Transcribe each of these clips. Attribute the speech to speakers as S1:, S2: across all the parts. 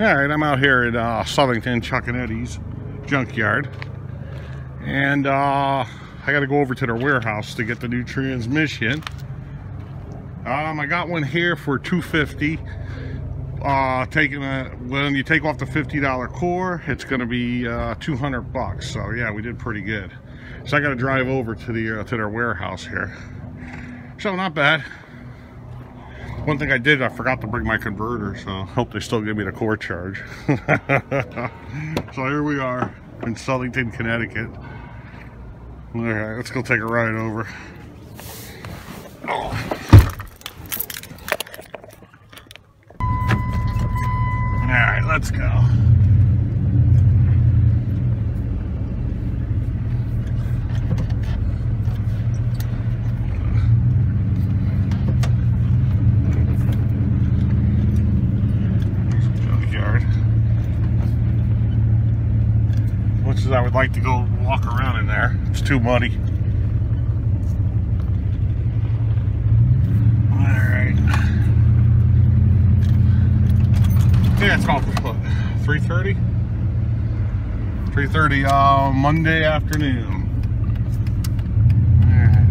S1: Alright, I'm out here at Southington Chuck and Eddie's junkyard. And I gotta go over to their warehouse to get the new transmission. I got one here for $250. When you take off the $50 core, it's gonna be $200. So yeah, we did pretty good. So I gotta drive over to their warehouse here. So not bad. One thing I did, I forgot to bring my converter, so I hope they still give me the core charge. So here we are in Southington, Connecticut. Alright, let's go take a ride over. Oh. Alright, let's go. I would like to go walk around in there. It's too muddy. Alright. Yeah, it's about 3:30? 3:30 Monday afternoon. Alright.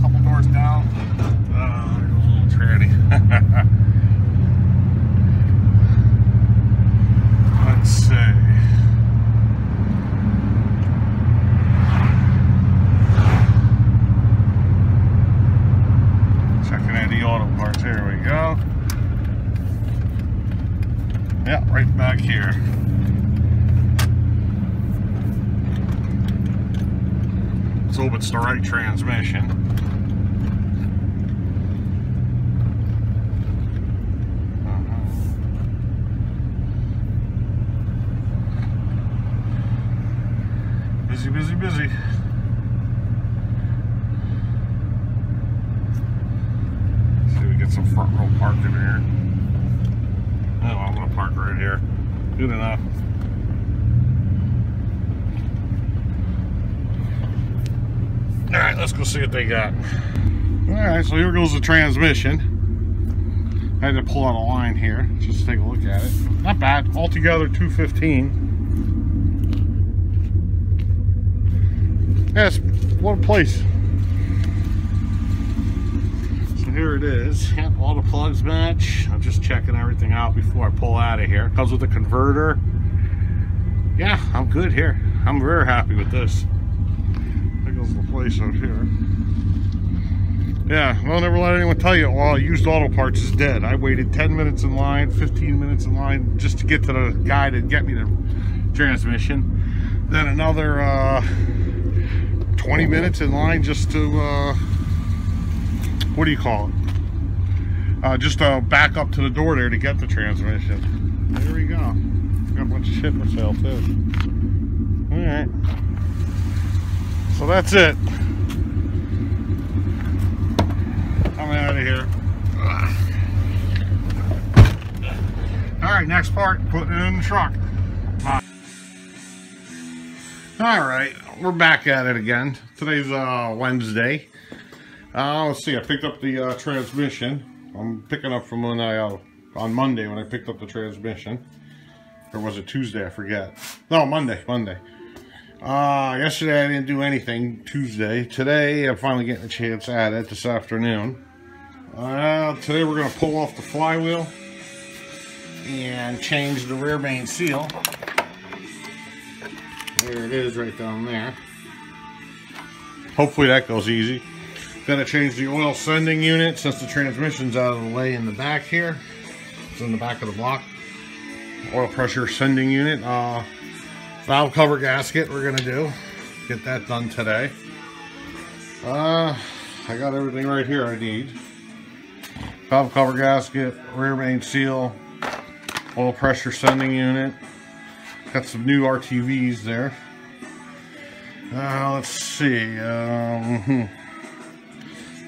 S1: Couple doors down. There's a little tranny. Let's see. Auto parts, here we go. Yeah, right back here. Let's hope it's the right transmission. Busy, busy, busy. Some front row parking here. Oh, I'm gonna park right here. Good enough. Alright, let's go see what they got. Alright, so here goes the transmission. I had to pull out a line here just to take a look at it. Not bad. Altogether $215. Yes, what a place. Here it is. Yeah, all the plugs match. I'm just checking everything out before I pull out of here. Comes with a converter. Yeah, I'm good here. I'm very happy with this. There goes the place out here. Yeah, well, never let anyone tell you, well, used auto parts is dead. I waited 10 minutes in line, 15 minutes in line just to get to the guy to get me the transmission. Then another 20 minutes in line just to what do you call it? Just back up to the door there to get the transmission. There we go. Got a bunch of shit for sale too. Alright. So that's it. I'm out of here. Alright, next part, putting it in the truck. Alright, we're back at it again. Today's Wednesday. Let's see, I picked up the transmission. I'm picking up from when on Monday when I picked up the transmission. Or was it Tuesday? I forget. No, Monday. Yesterday I didn't do anything. Tuesday. Today I'm finally getting a chance at it this afternoon. Today we're going to pull off the flywheel and change the rear main seal. There it is right down there. Hopefully that goes easy. Gotta change the oil sending unit since the transmission's out of the way in the back here. It's in the back of the block. Oil pressure sending unit. Valve cover gasket we're gonna do. Get that done today. I got everything right here I need. Valve cover gasket, rear main seal, oil pressure sending unit. Got some new RTVs there. Let's see.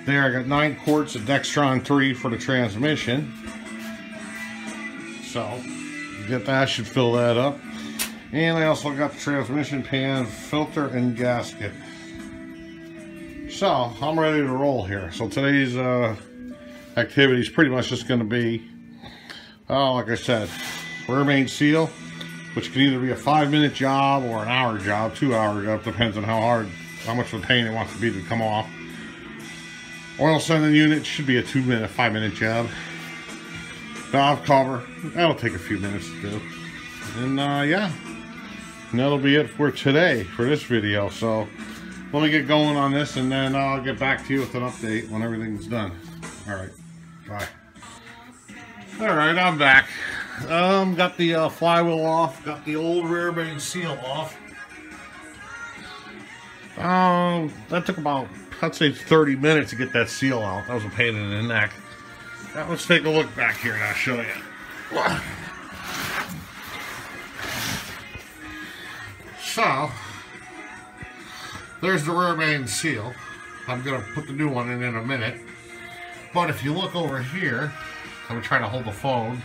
S1: There, I got 9 quarts of Dextron 3 for the transmission. So, get that, should fill that up. And I also got the transmission pan, filter, and gasket. So, I'm ready to roll here. So today's activity is pretty much just going to be like I said, rear main seal, which can either be a 5-minute job or an hour job, 2-hour job, depends on how much of a pain it wants to be to come off. Oil sending unit should be a 5-minute job. Valve cover, that'll take a few minutes to do. And yeah, and that'll be it for today, for this video. So let me get going on this, and then I'll get back to you with an update when everything's done. Alright, bye. Alright, I'm back. Got the flywheel off, got the old rear main seal off. That took about, I'd say 30 minutes to get that seal out. That was a pain in the neck. Now let's take a look back here and I'll show you. So, there's the rear main seal. I'm going to put the new one in a minute. But if you look over here, I'm trying to hold the phone.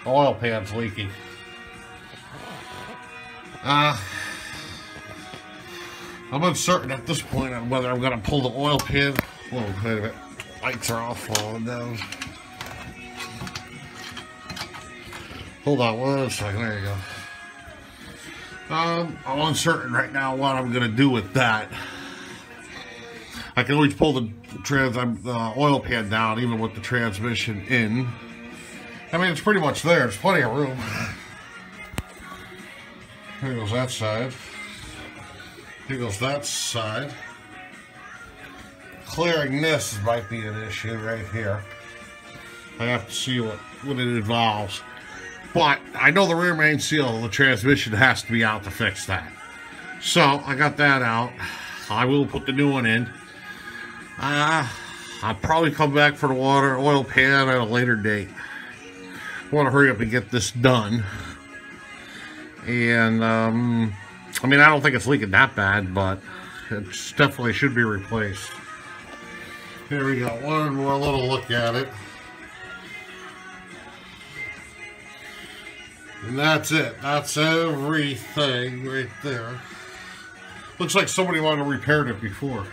S1: The oil pan's leaking. I'm uncertain at this point on whether I'm going to pull the oil pan. Whoa, wait a minute. Lights are all falling down. Hold on one second. There you go. I'm uncertain right now what I'm going to do with that. I can always pull the oil pan down even with the transmission in. I mean, it's pretty much there. There's plenty of room. Here goes that side. Here goes that side. Clearing this might be an issue right here. I have to see what it involves. But I know the rear main seal of the transmission has to be out to fix that. So I got that out. I will put the new one in. I'll probably come back for the oil pan at a later date. I want to hurry up and get this done. And I mean, I don't think it's leaking that bad, but it definitely should be replaced. Here we go, one more little look at it. And that's it. That's everything right there. Looks like somebody wanted to repair it before.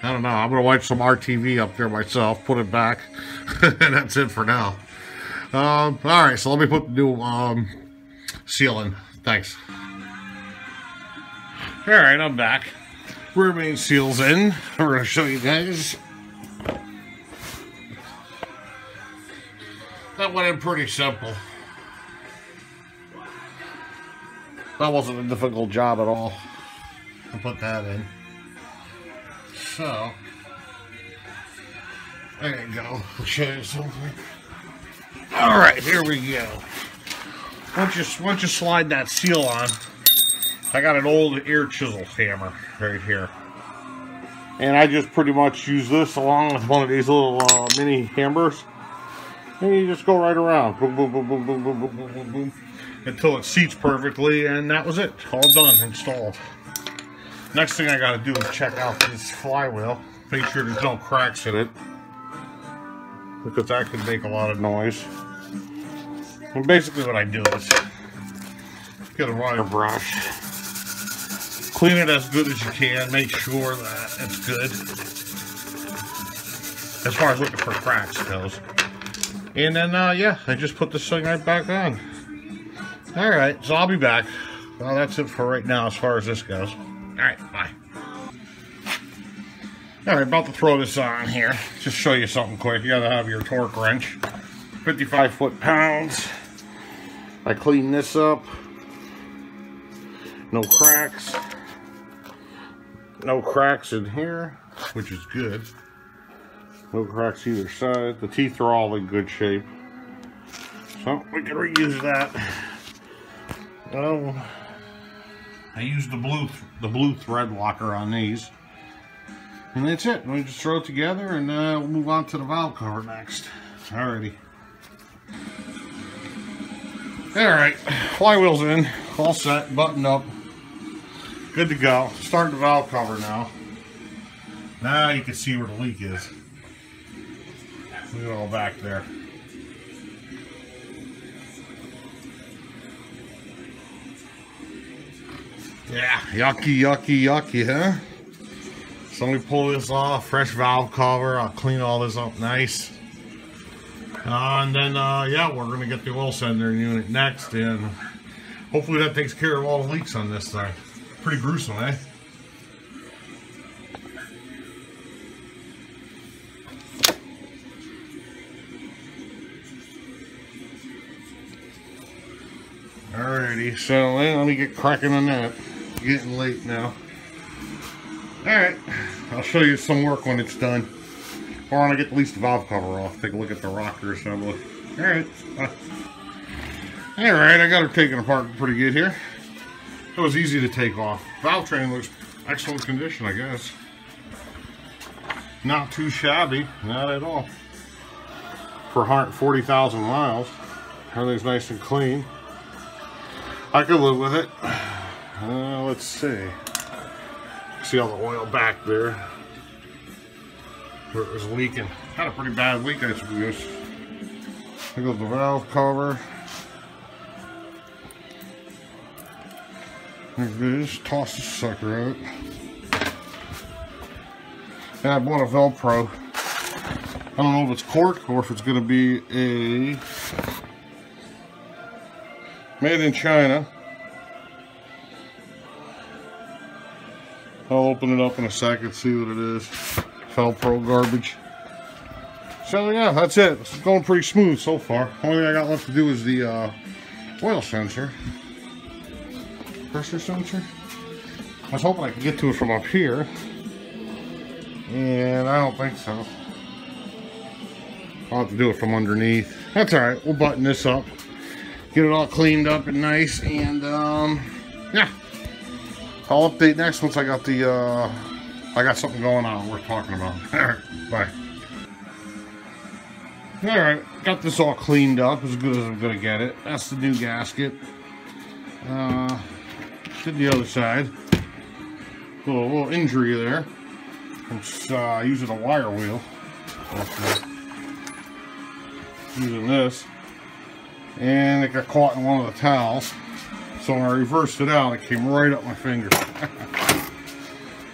S1: I don't know. I'm going to wipe some RTV up there myself, put it back, and that's it for now. Alright, so let me put the new seal in. Thanks. Alright, I'm back. Rear main seal's in. We're going to show you guys. That went in pretty simple. That wasn't a difficult job at all to put that in. So, there you go. I'll show you something. Alright, here we go. Once you slide that seal on, I got an old air chisel hammer right here. And I just pretty much use this along with one of these little mini hammers. And you just go right around. Boom, boom, boom, boom, boom, boom, boom, boom, boom, boom. Until it seats perfectly, and that was it. All done, installed. Next thing I gotta do is check out this flywheel. Make sure there's no cracks in it, because that could make a lot of noise. And basically what I do is get a wire brush, clean it as good as you can, make sure that it's good as far as looking for cracks goes. And then yeah, I just put this thing right back on. Alright, so I'll be back. Well, that's it for right now as far as this goes. Alright, bye. Alright, about to throw this on here. Just show you something quick. You gotta have your torque wrench. 55 foot-pounds. I clean this up. No cracks. No cracks in here, which is good. No cracks either side. The teeth are all in good shape. So we can reuse that. I use the blue thread locker on these. And that's it. We just throw it together and we'll move on to the valve cover next. Alrighty. Alright, flywheel's in, all set, buttoned up. Good to go. Start the valve cover now. Now you can see where the leak is. Look at all back there. Yeah, yucky, yucky, yucky, huh? So let me pull this off, fresh valve cover. I'll clean all this up nice. And then, yeah, we're going to get the oil sender unit next, and hopefully that takes care of all the leaks on this thing. Pretty gruesome, eh? Alrighty, so let me get cracking on that. It's getting late now. Alright, I'll show you some work when it's done. Or when I get at least the valve cover off. Take a look at the rocker assembly. Alright. Alright, I got her taken apart pretty good here. It was easy to take off. Valve train looks excellent condition, I guess. Not too shabby, not at all. For 140,000 miles. Everything's nice and clean. I could live with it. Let's see. See all the oil back there. Where it was leaking. Had a pretty bad leak, I suppose. There goes the valve cover. There it is. Toss the sucker out. And I bought a Velcro. I don't know if it's cork or if it's going to be a made in China. I'll open it up in a second, see what it is. Velcro garbage. So yeah, that's it. It's going pretty smooth so far. Only thing I got left to do is the oil sensor. Pressure sensor. I was hoping I could get to it from up here. And I don't think so. I'll have to do it from underneath. That's alright. We'll button this up. Get it all cleaned up and nice. And yeah. I'll update next once I got the I got something going on worth talking about. Alright, bye. Alright, got this all cleaned up as good as I'm gonna get it. That's the new gasket. Did the other side. A little injury there. I'm just using a wire wheel. Using this. And it got caught in one of the towels. So when I reversed it out, it came right up my finger.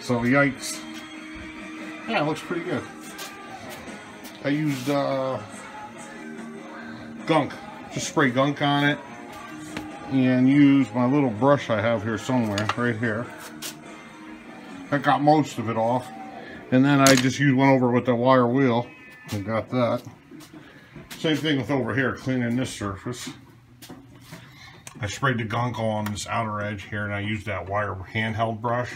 S1: So yikes. Yeah, it looks pretty good. I used gunk. Just spray gunk on it. And use my little brush I have here somewhere, right here. I got most of it off. And then I just went over with the wire wheel and got that. Same thing with over here, cleaning this surface. I sprayed the gunk on this outer edge here and I used that wire handheld brush.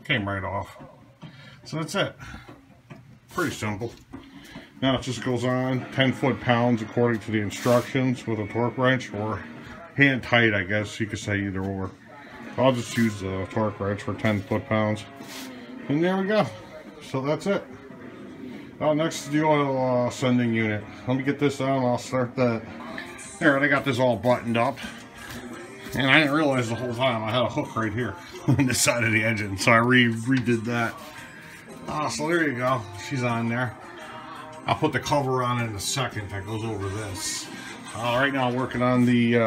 S1: Came right off. So that's it. Pretty simple. Now it just goes on 10 foot-pounds according to the instructions with a torque wrench, or hand tight, I guess you could say, either or. I'll just use the torque wrench for 10 foot-pounds. And there we go. So that's it. Now next is the oil sending unit. Let me get this on, I'll start that. Alright, I got this all buttoned up. And I didn't realize the whole time I had a hook right here on the side of the engine. So I redid that. So there you go. She's on there. I'll put the cover on in a second that goes over this. Right now I'm working on the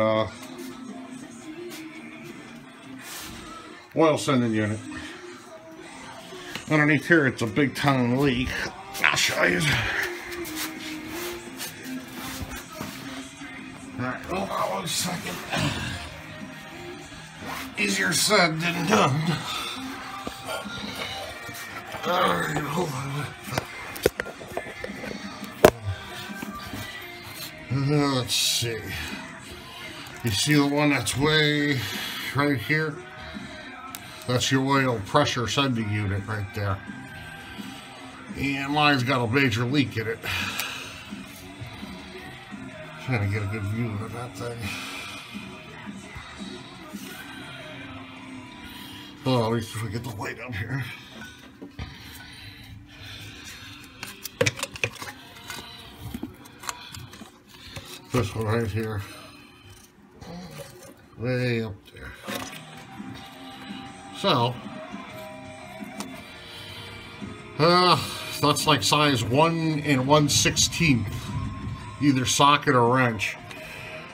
S1: oil sending unit. Underneath here it's a big time leak. I'll show you. Alright, hold on 1 second. Easier said than done. Alright, hold on. Let's see. You see the one that's way right here? That's your oil pressure sending unit right there. And mine's got a major leak in it. Trying to get a good view of that thing. Oh, at least if we get the light up here. This one right here. Way up there. So, that's like size 1 1/16, either socket or wrench.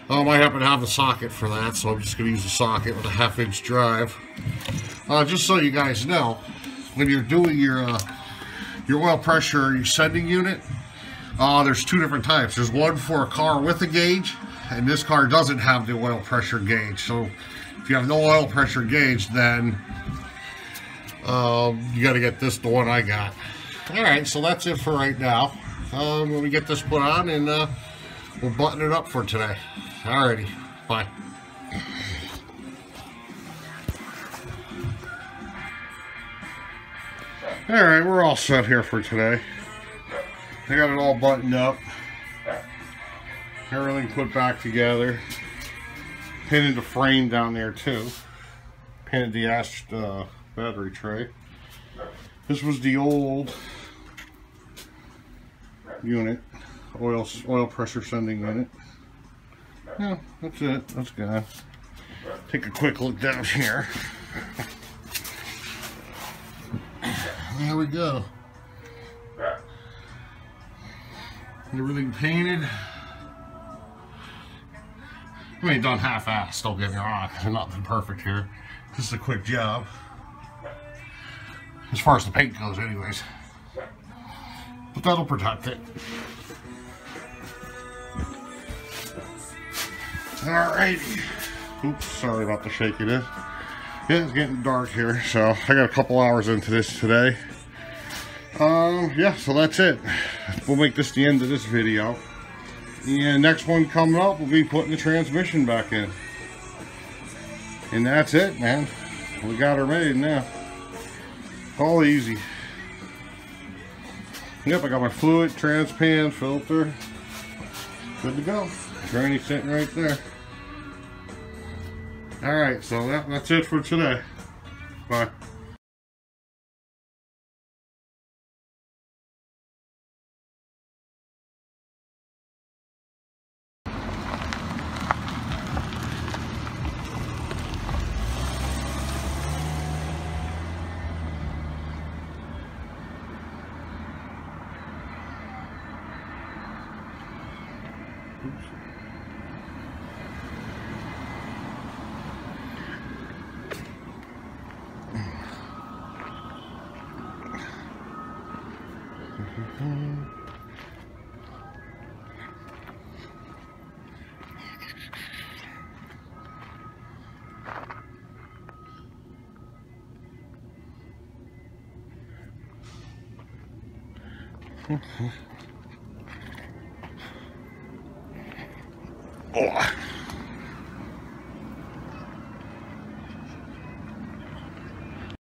S1: I happen to have a socket for that, so I'm just going to use a socket with a 1/2-inch drive. Just so you guys know, when you're doing your oil pressure, your sending unit, There's two different types. There's one for a car with a gauge, and this car doesn't have the oil pressure gauge. So if you have no oil pressure gauge, then you got to get this, the one I got. All right, so that's it for right now. When we get this put on, and we'll button it up for today. Alrighty, bye. Alright, we're all set here for today. I got it all buttoned up. Everything put back together. Painted the frame down there too. Painted the battery tray. This was the old unit, oil pressure sending unit. Yeah, that's it. That's good. Take a quick look down here. There we go. Everything painted. I mean, done half-assed, don't get me wrong. Nothing perfect here. This is a quick job. As far as the paint goes, anyways. But that'll protect it. Alrighty. Oops, sorry about the shakiness. Yeah, it's getting dark here, so I got a couple hours into this today. Yeah, so that's it. We'll make this the end of this video. And next one coming up, we'll be putting the transmission back in. And that's it, man. We got her made now. All easy. Yep, I got my fluid, transpan, filter. Good to go. Granny sitting right there. Alright, so that's it for today. Bye. Oh.